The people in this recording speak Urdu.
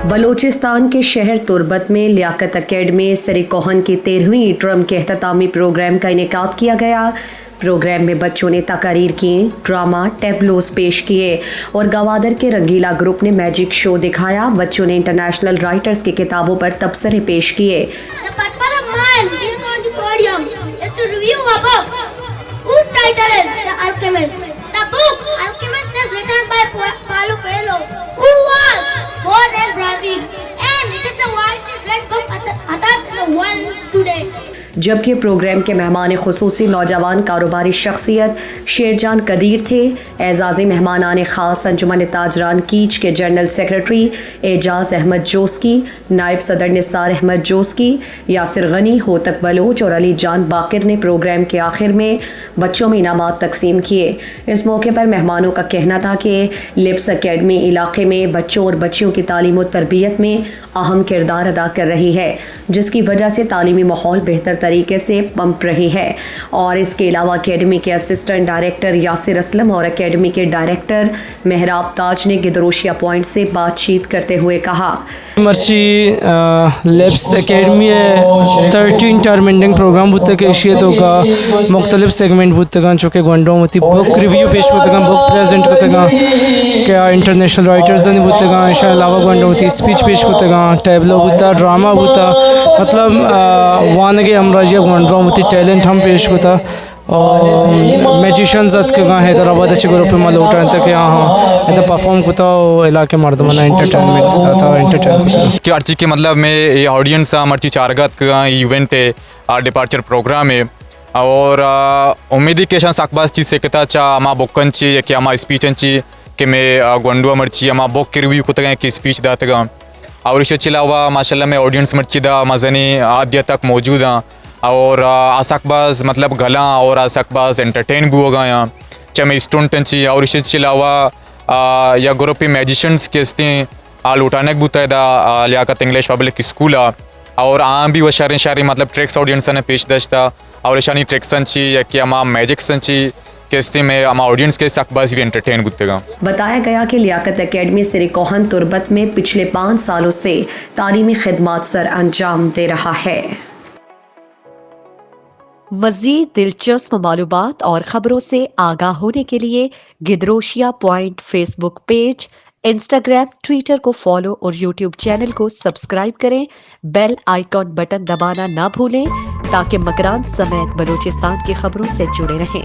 بلوچستان کے شہر تربت میں لیاقت اکیڈمی سری کوہن کی 13ویں ٹرم کے اختتامی پروگرام کا انعقاد کیا گیا۔ پروگرام میں بچوں نے تقاریر کی، ڈرامہ، ٹیبلوز پیش کیے اور گوادر کے رنگیلا گروپ نے میجک شو دکھایا۔ بچوں نے انٹرنیشنل رائٹرز کی کتابوں پر تبصرے پیش کیے۔ جبکہ پروگرام کے مہمان خصوصی نوجوان کاروباری شخصیت شیرجان قدیر تھے۔ اعزازی مہمانان خاص انجمن تاجران کیچ کے جنرل سیکرٹری اعجاز احمد جوسکی، نائب صدر نثار احمد جوسکی، یاسر غنی، ہوتک بلوچ اور علی جان باقر نے پروگرام کے آخر میں بچوں میں انعامات تقسیم کیے۔ اس موقع پر مہمانوں کا کہنا تھا کہ لپس اکیڈمی علاقے میں بچوں اور بچیوں کی تعلیم و تربیت میں اہم کردار ادا کر رہی ہے، جس کی وجہ سے تعلیمی ماحول بہتر طریقے سے پمپ رہی ہے۔ اور اس کے علاوہ اکیڈمی کے اسسٹنٹ ڈائریکٹر یاسر اسلم اور اکیڈمی کے ڈائریکٹر مہراب تاج نے گدروشیا پوائنٹ سے بات چیت کرتے ہوئے کہا، Mirchi labs academy 13 term ending program بودتا کہ اشیتوں کا مختلف سیگمنٹ بودتا گا، چونکہ گونڈوں ہوتی بک ریویو پیش ہوتا گا، بک پریزنٹ ہوتا گا، کیا انٹرنیشنل رائٹرز نے بودتا گا، اس کے علاوہ گونڈوں ہوتی اسپیچ پیش ہوتا گا، ٹیبلو ہوتا، ڈرامہ ہوتا، مطلب وانگے امراضی گونڈوں ہوتی ٹیلنٹ ہم پیش ہوتا اور میجیشنز کے گاں حیدرآباد اچھے گروپ میں لوٹا انتا کہ ہاں یہ پرفارم ہوتا اور علاقے مردمانہ انٹرٹینمنٹ ہوتا تھا، انٹرٹین ہوتا کہ ارچی کے مطلب میں یہ آڈینس مرچی چارگت کا ایونٹ ہے، ڈپارچر پروگرام ہے اور امیدی کے شان ساکباز چیز سیکھتا چاہ اما بکن چی کہ اما اسپیچن چی کہ میں گونڈو مرچی اما بک کے ریویو ہوتا گا کہ اسپیچ داتا گا اور اسے چلا ہوا ماشاءاللہ میں آڈینس مرچی دا مزنی آدھیا تک موجود ہیں اور آساکباز مطلب گھلا اور آساکباز انٹرٹین بھی ہو گا یہاں چاہے میں اسٹونٹن چی اور اسے چلا ہوا یا گروپی میجیشنز کے استے لوٹانک بوتا ہے دا لیاقت انگلش پبلک اسکول اور عام بھی وہ شہری مطلب ٹریکس آڈینس نے پیش داشتا اور اشانی ٹریکسن چی یا کہ اما میجکسن چی کیستے میں اما آڈینس کے ساکباز بھی انٹرٹین بوتے گا۔ بتایا گیا کہ لیاقت اکیڈمی سری کوہن تربت میں پچھلے 5 سالوں سے تعلیمی خدمات سر انجام دے رہا ہے۔ مزید دلچسپ معلومات اور خبروں سے آگاہ ہونے کے لیے Gedrosia point Facebook page, Instagram, Twitter کو فالو اور یوٹیوب چینل کو سبسکرائب کریں۔ بیل آئیکن بٹن دبانا نہ بھولیں تاکہ مکران سمیت بلوچستان کی خبروں سے جڑے رہیں۔